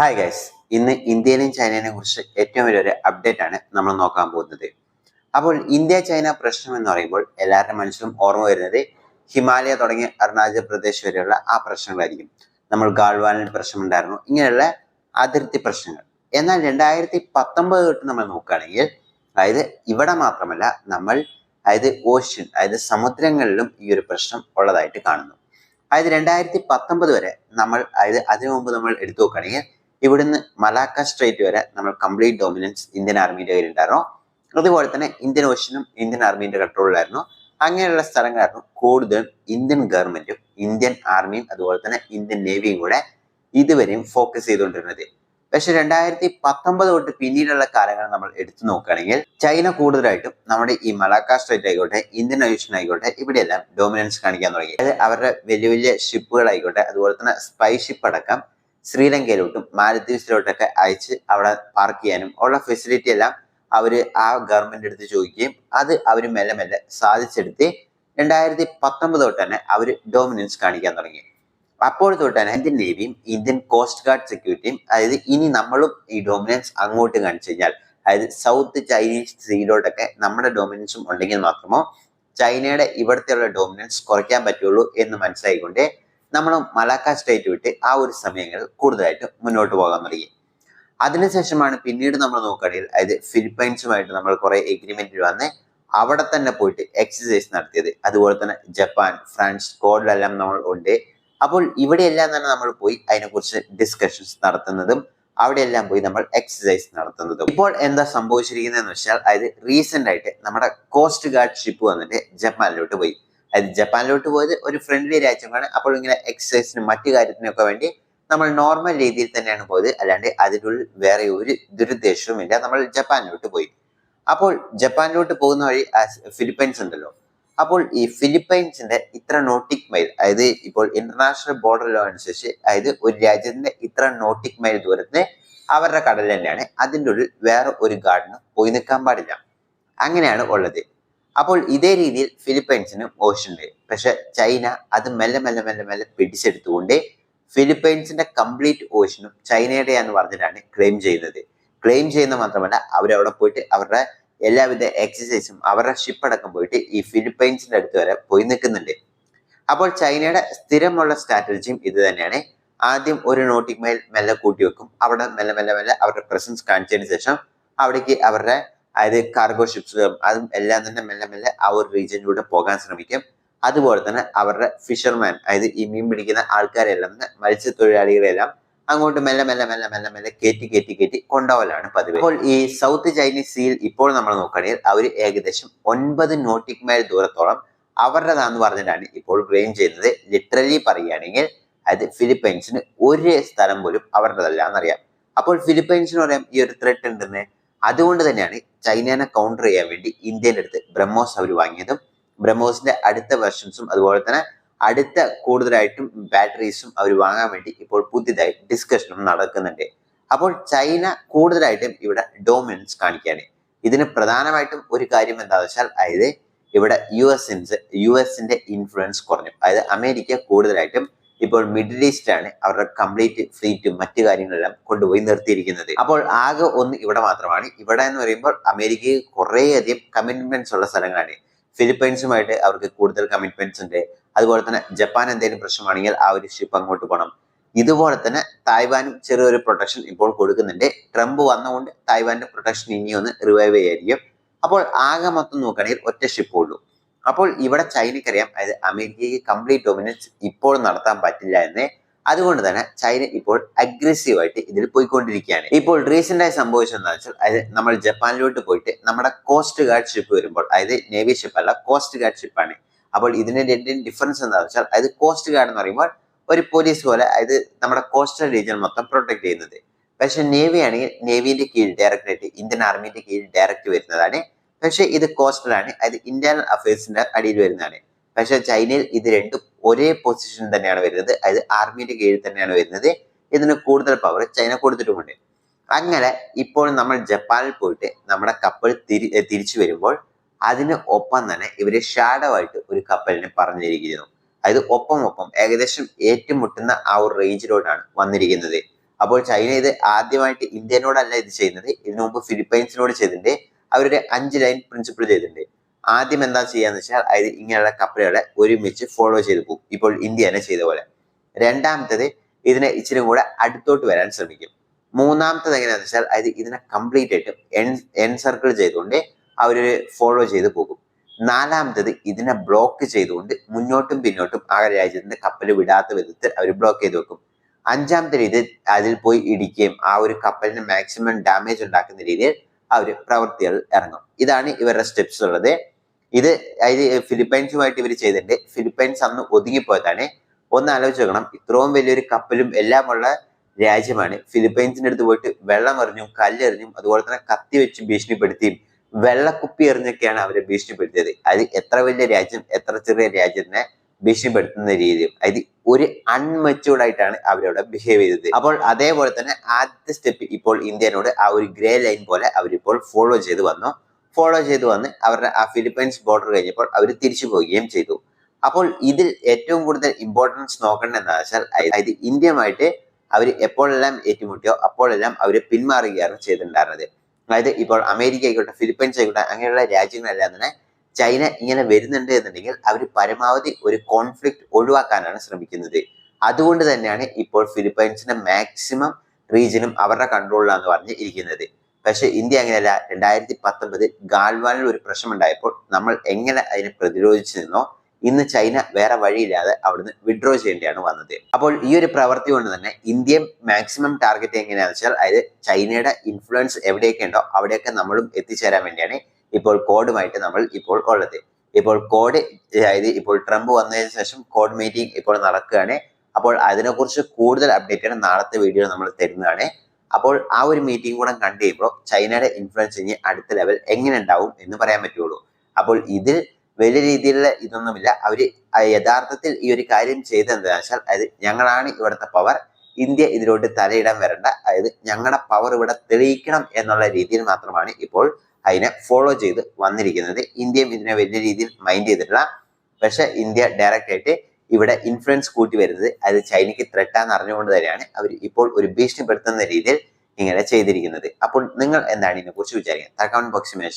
Hi guys, ഇന്ന് ഇന്ത്യയിലെയും ചൈനയെ കുറിച്ച് ഏറ്റവും വലിയൊരു അപ്ഡേറ്റ് ആണ് നമ്മൾ നോക്കാൻ പോകുന്നത്. അപ്പോൾ ഇന്ത്യ ചൈന പ്രശ്നം എന്ന് പറയുമ്പോൾ എല്ലാവരുടെ മനസ്സിലും ഓർമ്മ വരുന്നത് ഹിമാലയ തുടങ്ങിയ അരുണാചൽ പ്രദേശ് വരെയുള്ള ആ പ്രശ്നങ്ങളായിരിക്കും. നമ്മൾ ഗാൽവാനിൽ പ്രശ്നമുണ്ടായിരുന്നു, ഇങ്ങനെയുള്ള അതിർത്തി പ്രശ്നങ്ങൾ. എന്നാൽ 2019 തൊട്ട് നമ്മൾ നോക്കുകയാണെങ്കിൽ അതായത് ഇവിടെ മാത്രമല്ല നമ്മൾ ഓഷ്യൻ സമുദ്രങ്ങളിലും ഈ ഒരു പ്രശ്നം ഉള്ളതായിട്ട് കാണുന്നു. 2019 വരെ നമ്മൾ അതിനു മുമ്പ് നമ്മൾ എടുത്തു നോക്കുകയാണെങ്കിൽ ഇവിടുന്ന് മലാക്ക സ്ട്രേറ്റ് വരെ നമ്മൾ കംപ്ലീറ്റ് ഡോമിനൻസ് ഇന്ത്യൻ ആർമിയുടെ കയ്യിലുണ്ടായിരുന്നു. അതുപോലെ തന്നെ ഇന്ത്യൻ ഓഷ്യനും ഇന്ത്യൻ ആർമിയുടെ കൺട്രോളിലായിരുന്നു. അങ്ങനെയുള്ള സ്ഥലങ്ങളായിരുന്നു കൂടുതൽ ഇന്ത്യൻ ഗവൺമെന്റും ഇന്ത്യൻ ആർമിയും അതുപോലെ തന്നെ ഇന്ത്യൻ നേവിയും കൂടെ ഇതുവരെയും ഫോക്കസ് ചെയ്തുകൊണ്ടിരുന്നത്. പക്ഷെ 2019 തൊട്ട് പിന്നീടുള്ള കാലങ്ങൾ നമ്മൾ എടുത്തു നോക്കുകയാണെങ്കിൽ ചൈന കൂടുതലായിട്ടും നമ്മുടെ ഈ മലാക്ക സ്ട്രേറ്റ് ആയിക്കോട്ടെ, ഇന്ത്യൻ ഓഷ്യൻ ആയിക്കോട്ടെ, ഇവിടെയെല്ലാം ഡോമിനൻസ് കാണിക്കാൻ തുടങ്ങി. അവരുടെ വലിയ വലിയ ഷിപ്പുകളായിക്കോട്ടെ, അതുപോലെ തന്നെ സ്പൈ ഷിപ്പ് അടക്കം ശ്രീലങ്കയിലോട്ടും മാലദ്വീപ്സിലോട്ടൊക്കെ അയച്ച് അവിടെ പാർക്ക് ചെയ്യാനും ഉള്ള ഫെസിലിറ്റി എല്ലാം അവർ ആ ഗവൺമെന്റ് എടുത്ത് ചോദിക്കുകയും അത് അവർ മെല്ലെ മെല്ലെ സാധിച്ചെടുത്ത് 2019 തൊട്ട് തന്നെ അവർ ഡോമിനൻസ് കാണിക്കാൻ തുടങ്ങി. അപ്പോൾ തൊട്ട് തന്നെ ഇന്ത്യൻ നേവിയും ഇന്ത്യൻ കോസ്റ്റ് ഗാർഡ് സെക്യൂരിറ്റിയും ഇനി നമ്മളും ഈ ഡോമിനൻസ് അങ്ങോട്ട് കാണിച്ചു കഴിഞ്ഞാൽ സൗത്ത് ചൈനീസ് സീയിലോട്ടൊക്കെ നമ്മുടെ ഡോമിനൻസും ഉണ്ടെങ്കിൽ മാത്രമോ ചൈനയുടെ ഇവിടത്തെയുള്ള ഡോമിനൻസ് കുറയ്ക്കാൻ പറ്റുള്ളൂ എന്ന് മനസ്സിലായിക്കൊണ്ട് നമ്മൾ മലാക്ക സ്റ്റേറ്റ് വിട്ട് ആ ഒരു സമയങ്ങളിൽ കൂടുതലായിട്ട് മുന്നോട്ട് പോകാൻ തുടങ്ങി. അതിനുശേഷമാണ് പിന്നീട് നമ്മൾ നോക്കുകയാണെങ്കിൽ ഫിലിപ്പൈൻസുമായിട്ട് നമ്മൾ കുറെ എഗ്രിമെന്റിൽ വന്ന് അവിടെ തന്നെ പോയിട്ട് എക്സസൈസ് നടത്തിയത്. അതുപോലെ തന്നെ ജപ്പാൻ, ഫ്രാൻസ്, സ്കോട്ട്ലെല്ലാം നമ്മൾ ഉണ്ട്. അപ്പോൾ ഇവിടെയെല്ലാം തന്നെ നമ്മൾ പോയി അതിനെക്കുറിച്ച് ഡിസ്കഷൻസ് നടത്തുന്നതും അവിടെയെല്ലാം പോയി നമ്മൾ എക്സസൈസ് നടത്തുന്നതും. ഇപ്പോൾ എന്താ സംഭവിച്ചിരിക്കുന്നതെന്ന് വെച്ചാൽ റീസെന്റ് ആയിട്ട് നമ്മുടെ കോസ്റ്റ് ഗാർഡ് ഷിപ്പ് വന്നിട്ട് ജപ്പാനിലോട്ട് പോയി. ജപ്പാനിലോട്ട് പോയത് ഒരു ഫ്രണ്ട്ലി രാജ്യമാണ്. അപ്പോൾ ഇങ്ങനെ എക്സസൈസിനും മറ്റു കാര്യത്തിനൊക്കെ വേണ്ടി നമ്മൾ നോർമൽ രീതിയിൽ തന്നെയാണ് പോയത്, അല്ലാണ്ട് അതിനുള്ളിൽ വേറെ ഒരു ദുരുദ്ദേശവും ഇല്ല. നമ്മൾ ജപ്പാനിലോട്ട് പോയി. അപ്പോൾ ജപ്പാനിലോട്ട് പോകുന്ന വഴി ഫിലിപ്പൈൻസ് ഉണ്ടല്ലോ, അപ്പോൾ ഈ ഫിലിപ്പൈൻസിന്റെ ഇത്ര നോട്ടിക് മൈൽ, ഇപ്പോൾ ഇന്റർനാഷണൽ ബോർഡർ ലോ അനുസരിച്ച് ഒരു രാജ്യത്തിന്റെ ഇത്ര നോട്ടിക് മൈൽ ദൂരത്തിന് അവരുടെ കടൽ തന്നെയാണ്. അതിൻ്റെ ഉള്ളിൽ വേറെ ഒരു ഗാർഡിന് പോയി നിൽക്കാൻ പാടില്ല. അങ്ങനെയാണ് ഉള്ളത്. അപ്പോൾ ഇതേ രീതിയിൽ ഫിലിപ്പൈൻസിനും ഓഷ്യൻ ഉണ്ട്. പക്ഷെ ചൈന അത് മെല്ലെ മെല്ലെ മെല്ലെ മെല്ലെ പിടിച്ചെടുത്തുകൊണ്ട് ഫിലിപ്പൈൻസിന്റെ കംപ്ലീറ്റ് ഓഷ്യനും ചൈനയുടെയാന്ന് പറഞ്ഞിട്ടാണ് ക്ലെയിം ചെയ്യുന്നത്. ക്ലെയിം ചെയ്യുന്ന മാത്രമല്ല അവരവിടെ പോയിട്ട് അവരുടെ എല്ലാവിധ എക്സസൈസും അവരുടെ ഷിപ്പ് അടക്കം പോയിട്ട് ഈ ഫിലിപ്പൈൻസിന്റെ അടുത്ത് വരെ പോയി നിൽക്കുന്നുണ്ട്. അപ്പോൾ ചൈനയുടെ സ്ഥിരമുള്ള സ്ട്രാറ്റജിയും ഇത് തന്നെയാണ്. ആദ്യം ഒരു നോട്ടിക് മൈൽ മെല്ലെ കൂട്ടി വെക്കും, അവിടെ മെല്ലെ മെല്ലെ മെല്ലെ അവരുടെ പ്രസൻസ് കാണിച്ചതിന് ശേഷം അവിടേക്ക് അവരുടെ കാർഗോ ഷിപ്സുകളും അതും എല്ലാം തന്നെ മെല്ലെ മെല്ലെ ആ ഒരു റീജിയനിലൂടെ പോകാൻ ശ്രമിക്കും. അതുപോലെ തന്നെ അവരുടെ ഫിഷർമാൻ, ഈ മീൻ പിടിക്കുന്ന ആൾക്കാരെല്ലാം മത്സ്യത്തൊഴിലാളികളെല്ലാം അങ്ങോട്ട് മെല്ലെ മെല്ലെ മെല്ലെ മെല്ലെ മെല്ലെ കയറ്റി കൊണ്ടുപോകലാണ് പതിവ്. അപ്പോൾ ഈ സൗത്ത് ചൈനീസ് സീൽ ഇപ്പോൾ നമ്മൾ നോക്കുകയാണെങ്കിൽ അവർ ഏകദേശം 9 നോട്ടിക് മൈൽ ദൂരത്തോളം അവരുടേതാന്ന് പറഞ്ഞിട്ടാണ് ഇപ്പോൾ ക്ലെയിം ചെയ്യുന്നത്. ലിറ്ററലി പറയുകയാണെങ്കിൽ ഫിലിപ്പൈൻസിന് ഒരു സ്ഥലം പോലും അവരുടേതല്ല എന്നറിയാം. അപ്പോൾ ഫിലിപ്പൈൻസിന് പറയാം ഈ ഒരു ത്രെറ്റ് ഉണ്ടെന്ന്. അതുകൊണ്ട് തന്നെയാണ് ചൈനയെ കൗണ്ടർ ചെയ്യാൻ വേണ്ടി ഇന്ത്യയുടെ അടുത്ത് ബ്രഹ്മോസ് അവർ വാങ്ങിയതും ബ്രഹ്മോസിന്റെ അടുത്ത വെർഷൻസും അതുപോലെ തന്നെ അടുത്ത കൂടുതലായിട്ടും ബാറ്ററീസും അവർ വാങ്ങാൻ വേണ്ടി ഇപ്പോൾ പുതിയതായി ഡിസ്കഷനും നടക്കുന്നുണ്ട്. അപ്പോൾ ചൈന കൂടുതലായിട്ടും ഇവിടെ ഡോമിനൻസ് കാണിക്കുകയാണ്. ഇതിന് പ്രധാനമായിട്ടും ഒരു കാര്യം എന്താണെന്ന് വെച്ചാൽ ഇവിടെ യു എസിന്റെ ഇൻഫ്ലുവൻസ് കുറഞ്ഞു. അമേരിക്ക കൂടുതലായിട്ടും ഇപ്പോൾ മിഡിൽ ഈസ്റ്റ് ആണ് അവരുടെ കംപ്ലീറ്റ് ഫ്ലീറ്റും മറ്റു കാര്യങ്ങളെല്ലാം കൊണ്ടുപോയി നിർത്തിയിരിക്കുന്നത്. അപ്പോൾ ആകെ ഒന്ന് ഇവിടെ മാത്രമാണ്. ഇവിടെ എന്ന് പറയുമ്പോൾ അമേരിക്കയിൽ കുറേയധികം കമ്മിറ്റ്മെന്റ്സ് ഉള്ള സ്ഥലങ്ങളാണ്. ഫിലിപ്പൈൻസുമായിട്ട് അവർക്ക് കൂടുതൽ കമ്മിറ്റ്മെന്റ്സ് ഉണ്ട്. അതുപോലെ തന്നെ ജപ്പാൻ എന്തെങ്കിലും പ്രശ്നമാണെങ്കിൽ ആ ഒരു ഷിപ്പ് അങ്ങോട്ട് പോകണം. ഇതുപോലെ തന്നെ തായ്വാനും ചെറിയൊരു പ്രൊട്ടക്ഷൻ ഇപ്പോൾ കൊടുക്കുന്നുണ്ട്. ട്രംപ് വന്നുകൊണ്ട് തായ്വാന്റെ പ്രൊട്ടക്ഷൻ ഇനി ഒന്ന് റിവൈവ് ചെയ്യായിരിക്കും. അപ്പോൾ ആകെ മൊത്തം നോക്കുകയാണെങ്കിൽ ഒറ്റ ഷിപ്പ് ഉള്ളൂ. അപ്പോൾ ഇവിടെ ചൈനക്കറിയാം അമേരിക്കയ്ക്ക് കംപ്ലീറ്റ് ഡൊമിനൻസ് ഇപ്പോൾ നടത്താൻ പറ്റില്ല എന്ന്. അതുകൊണ്ട് തന്നെ ചൈന ഇപ്പോൾ അഗ്രസീവായിട്ട് ഇതിൽ പോയിക്കൊണ്ടിരിക്കുകയാണ്. ഇപ്പോൾ റീസെന്റ് ആയി സംഭവിച്ചതെന്ന് വെച്ചാൽ നമ്മൾ ജപ്പാനിലോട്ട് പോയിട്ട് നമ്മുടെ കോസ്റ്റ് ഗാർഡ് ഷിപ്പ് വരുമ്പോൾ നേവി ഷിപ്പ് അല്ല, കോസ്റ്റ് ഗാർഡ് ഷിപ്പാണ്. അപ്പോൾ ഇതിന്റെ രണ്ടിനും ഡിഫറൻസ് എന്താണെന്ന് വെച്ചാൽ കോസ്റ്റ് ഗാർഡ് എന്ന് പറയുമ്പോൾ ഒരു പോലീസ് പോലെ നമ്മുടെ കോസ്റ്റൽ റീജിയൻ മൊത്തം പ്രൊട്ടക്ട് ചെയ്യുന്നത്. പക്ഷെ നേവി ആണെങ്കിൽ നേവിന്റെ കീഴിൽ ഡയറക്ടറേറ്റ്, ഇന്ത്യൻ ആർമിന്റെ കീഴിൽ ഡയറക്റ്റ് വരുന്നതാണ്. പക്ഷെ ഇത് കോസ്റ്റലാണ്, ഇന്റേണൽ അഫയേഴ്സിന്റെ അടിയിൽ വരുന്നതാണ്. പക്ഷെ ചൈനയിൽ ഇത് രണ്ടും ഒരേ പൊസിഷൻ തന്നെയാണ് വരുന്നത്, ആർമിയുടെ കീഴിൽ തന്നെയാണ് വരുന്നത്. ഇതിന് കൂടുതൽ പവർ ചൈന കൊടുത്തിട്ടുമുണ്ട്. അങ്ങനെ ഇപ്പോൾ നമ്മൾ ജപ്പാനിൽ പോയിട്ട് നമ്മുടെ കപ്പൽ തിരിച്ചു വരുമ്പോൾ അതിന് ഒപ്പം തന്നെ ഇവര് ഷാഡോ ആയിട്ട് ഒരു കപ്പലിനെ പറഞ്ഞിരിക്കുന്നു. ഒപ്പം ഏകദേശം ഏറ്റുമുട്ടുന്ന ആ ഒരു റേഞ്ചിലോട്ടാണ് വന്നിരിക്കുന്നത്. അപ്പോൾ ചൈന ഇത് ആദ്യമായിട്ട് ഇന്ത്യനോടല്ല ഇത് ചെയ്യുന്നത്, ഇതിനു മുമ്പ് ഫിലിപ്പൈൻസിനോട് ചെയ്തിട്ടുണ്ട്. അവരൊരു 5 ലൈൻ പ്രിൻസിപ്പിൾ ചെയ്തിട്ടുണ്ട്. ആദ്യം എന്താ ചെയ്യാന്ന് വെച്ചാൽ അതായത് ഇങ്ങനെയുള്ള കപ്പലുകളെ ഒരുമിച്ച് ഫോളോ ചെയ്ത് പോകും, ഇപ്പോൾ ഇന്ത്യ തന്നെ ചെയ്ത പോലെ. രണ്ടാമത്തത് ഇതിനെ ഇച്ചിരി കൂടെ അടുത്തോട്ട് വരാൻ ശ്രമിക്കും. മൂന്നാമത്തത് എങ്ങനെയാണെന്ന് വെച്ചാൽ അതായത് ഇതിനെ കംപ്ലീറ്റ് ആയിട്ടും എൻ സർക്കിൾ ചെയ്തുകൊണ്ട് അവര് ഫോളോ ചെയ്ത് പോകും. നാലാമത്തത് ഇതിനെ ബ്ലോക്ക് ചെയ്തുകൊണ്ട് മുന്നോട്ടും പിന്നോട്ടും ആ രാജ്യത്തിന്റെ കപ്പൽ വിടാത്ത വിധത്തിൽ അവർ ബ്ലോക്ക് ചെയ്ത് വെക്കും. അഞ്ചാമത്തെ രീതി അതിൽ പോയി ഇടിക്കുകയും ആ ഒരു കപ്പലിന് മാക്സിമം ഡാമേജ് ഉണ്ടാക്കുന്ന രീതിയിൽ അവർ പ്രവൃത്തികൾ ഇറങ്ങും. ഇതാണ് ഇവരുടെ സ്റ്റെപ്സ് ഉള്ളത്. ഇത് ഫിലിപ്പൈൻസുമായിട്ട് ഇവർ ചെയ്തിട്ടുണ്ട്. ഫിലിപ്പൈൻസ് അന്ന് ഒതുങ്ങിപ്പോയതാണ്. ഒന്ന് ആലോചിച്ച് നോക്കണം, ഇത്രയും വലിയൊരു കപ്പലും എല്ലാം ഉള്ള രാജ്യമാണ് ഫിലിപ്പൈൻസിന്റെ അടുത്ത് പോയിട്ട് വെള്ളം എറിഞ്ഞും കല്ലെറിഞ്ഞും അതുപോലെ തന്നെ കത്തി വെച്ച് ഭീഷണിപ്പെടുത്തിയും വെള്ളക്കുപ്പി എറിഞ്ഞൊക്കെയാണ് അവരെ ഭീഷണിപ്പെടുത്തിയത്. അത് എത്ര വലിയ രാജ്യം എത്ര ചെറിയ രാജ്യത്തിനെ ഭീഷണിപ്പെടുത്തുന്ന രീതിയും അത് ഒരു അൺമെച്യൂർഡ് ആയിട്ടാണ് അവരവിടെ ബിഹേവ് ചെയ്തത്. അപ്പോൾ അതേപോലെ തന്നെ ആദ്യത്തെ സ്റ്റെപ്പ് ഇപ്പോൾ ഇന്ത്യനോട് ആ ഒരു ഗ്രേ ലൈൻ പോലെ അവരിപ്പോൾ ഫോളോ ചെയ്ത് വന്ന് അവരുടെ ആ ഫിലിപ്പൈൻസ് ബോർഡർ കഴിഞ്ഞപ്പോൾ അവർ തിരിച്ചു പോവുകയും ചെയ്തു. അപ്പോൾ ഇതിൽ ഏറ്റവും കൂടുതൽ ഇമ്പോർട്ടൻസ് നോക്കേണ്ടത് എന്താ വെച്ചാൽ അതായത് ഇന്ത്യയുമായിട്ട് അവർ എപ്പോഴെല്ലാം ഏറ്റുമുട്ടിയോ അപ്പോഴെല്ലാം അവർ പിന്മാറുകയാണ് ചെയ്തിട്ടുണ്ടായിരുന്നത്. അതായത് ഇപ്പോൾ അമേരിക്ക ആയിക്കോട്ടെ ഫിലിപ്പൈൻസ് ആയിക്കോട്ടെ അങ്ങനെയുള്ള രാജ്യങ്ങളെല്ലാം തന്നെ ചൈന ഇങ്ങനെ വരുന്നുണ്ട് എന്നുണ്ടെങ്കിൽ അവർ പരമാവധി ഒരു കോൺഫ്ലിക്റ്റ് ഒഴിവാക്കാനാണ് ശ്രമിക്കുന്നത്. അതുകൊണ്ട് തന്നെയാണ് ഇപ്പോൾ ഫിലിപ്പൈൻസിന്റെ മാക്സിമം റീജിയനും അവരുടെ കൺട്രോളിലാന്ന് പറഞ്ഞ് ഇരിക്കുന്നത്. പക്ഷെ ഇന്ത്യ അങ്ങനെയല്ല. 2019 ഗാൽവാനിൽ ഒരു പ്രശ്നം ഉണ്ടായപ്പോൾ നമ്മൾ എങ്ങനെ അതിനെ പ്രതിരോധിച്ചു നിന്നോ ഇന്ന് ചൈന വേറെ വഴിയില്ലാതെ അവിടുന്ന് വിഡ്രോ ചെയ്യേണ്ടിയാണ് വന്നത്. അപ്പോൾ ഈ ഒരു പ്രവൃത്തി കൊണ്ട് തന്നെ ഇന്ത്യ മാക്സിമം ടാർഗറ്റ് എങ്ങനെയാണെന്ന് വെച്ചാൽ അതായത് ചൈനയുടെ ഇൻഫ്ലുവൻസ് എവിടെയൊക്കെ ഉണ്ടോ അവിടെയൊക്കെ നമ്മളും എത്തിച്ചേരാൻ വേണ്ടിയാണ് ഇപ്പോൾ കോഡുമായിട്ട് നമ്മൾ ഇപ്പോൾ ഉള്ളത്. ഇപ്പോൾ കോഡ് അതായത് ഇപ്പോൾ ട്രംപ് വന്നതിന് ശേഷം കോഡ് മീറ്റിംഗ് ഇപ്പോൾ നടക്കുകയാണ്. അപ്പോൾ അതിനെക്കുറിച്ച് കൂടുതൽ അപ്ഡേറ്റ് നാളത്തെ വീഡിയോ നമ്മൾ തരുന്നതാണ്. അപ്പോൾ ആ ഒരു മീറ്റിംഗ് കൂടെ കണ്ടു കഴിയുമ്പോൾ ചൈനയുടെ ഇൻഫ്ലുവൻസ് ഇനി അടുത്ത ലെവൽ എങ്ങനെ ഉണ്ടാവും എന്ന് പറയാൻ പറ്റുള്ളൂ. അപ്പോൾ ഇതിൽ വലിയ രീതിയിലുള്ള ഇതൊന്നുമില്ല. അവര് യഥാർത്ഥത്തിൽ ഈ ഒരു കാര്യം ചെയ്തെന്താണെന്ന് വെച്ചാൽ അതായത് ഞങ്ങളാണ് ഇവിടുത്തെ പവർ, ഇന്ത്യ ഇതിലോട്ട് തലയിടാൻ വരണ്ട, അതായത് ഞങ്ങളുടെ പവർ ഇവിടെ തെളിയിക്കണം എന്നുള്ള രീതിയിൽ മാത്രമാണ് ഇപ്പോൾ അതിനെ ഫോളോ ചെയ്ത് വന്നിരിക്കുന്നത്. ഇന്ത്യയും ഇതിനെ വലിയ രീതിയിൽ മൈൻഡ് ചെയ്തിട്ടില്ല. പക്ഷെ ഇന്ത്യ ഡയറക്റ്റ് ആയിട്ട് ഇവിടെ ഇൻഫ്ലുവൻസ് കൂട്ടി വരുന്നത് അത് ചൈനയ്ക്ക് ത്രെട്ടാന്ന് അറിഞ്ഞുകൊണ്ട് തന്നെയാണ് അവർ ഇപ്പോൾ ഒരു ഭീഷണിപ്പെടുത്തുന്ന രീതിയിൽ ഇങ്ങനെ ചെയ്തിരിക്കുന്നത്. അപ്പോൾ നിങ്ങൾ എന്താണ് ഇതിനെ കുറിച്ച് വിചാരിക്കുന്നത്? കമന്റ് ബോക്സിൽ